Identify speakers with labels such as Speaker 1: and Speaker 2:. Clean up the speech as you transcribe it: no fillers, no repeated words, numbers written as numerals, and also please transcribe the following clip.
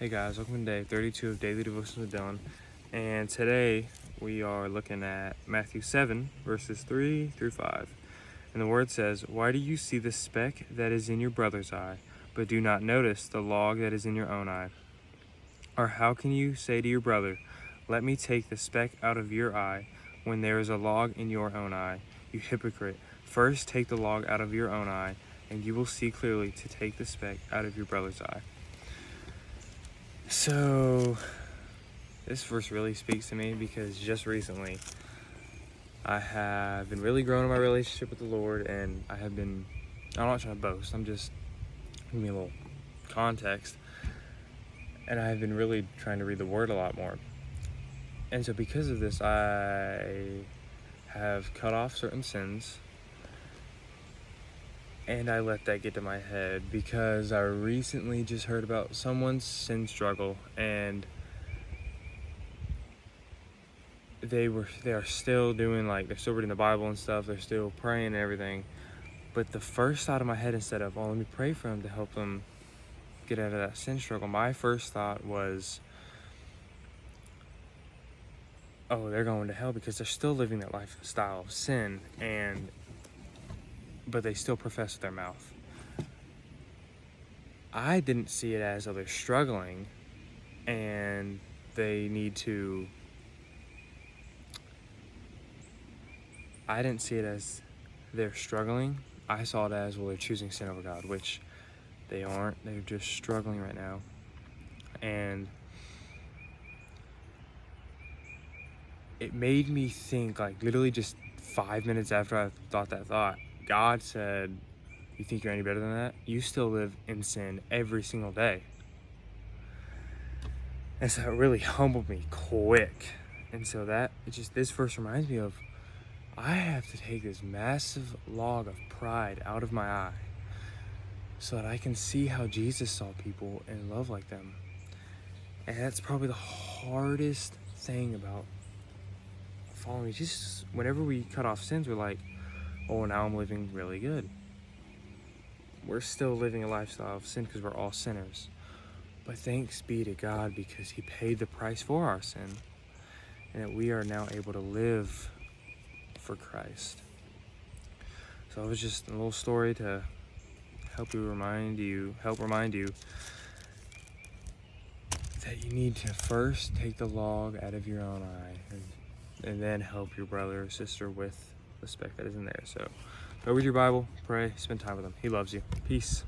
Speaker 1: Hey guys, welcome to day 32 of Daily Devotions with Dylan. And today we are looking at Matthew 7, verses 3 through 5. And the word says, "Why do you see the speck that is in your brother's eye, but do not notice the log that is in your own eye? Or how can you say to your brother, 'Let me take the speck out of your eye,' when there is a log in your own eye? You hypocrite, first take the log out of your own eye, and you will see clearly to take the speck out of your brother's eye." So, this verse really speaks to me because just recently I have been really growing in my relationship with the Lord, and I'm not trying to boast, I'm just giving me a little context. And I've been really trying to read the Word a lot more. And so because of this, I have cut off certain sins, and I let that get to my head because I recently just heard about someone's sin struggle, and they are still doing, like, they're still reading the Bible and stuff, they're still praying and everything. But the first thought of my head, instead of, oh, let me pray for them to help them get out of that sin struggle, my first thought was, oh, they're going to hell because they're still living that lifestyle of sin, but they still profess with their mouth. I didn't see it as, oh, they're struggling and they need to. I didn't see it as they're struggling. I saw it as, well, they're choosing sin over God, which they aren't. They're just struggling right now. And it made me think, like, literally just 5 minutes after I thought that thought, God said, "You think you're any better than that? You still live in sin every single day." And so it really humbled me quick. And so this verse reminds me of, I have to take this massive log of pride out of my eye so that I can see how Jesus saw people and love like them. And that's probably the hardest thing about following Jesus. Whenever we cut off sins, we're like, oh, now I'm living really good. We're still living a lifestyle of sin because we're all sinners. But thanks be to God because He paid the price for our sin, and that we are now able to live for Christ. So it was just a little story to help remind you that you need to first take the log out of your own eye, and then help your brother or sister with the speck that is in there. So go read your Bible, pray, spend time with Him. He loves you. Peace.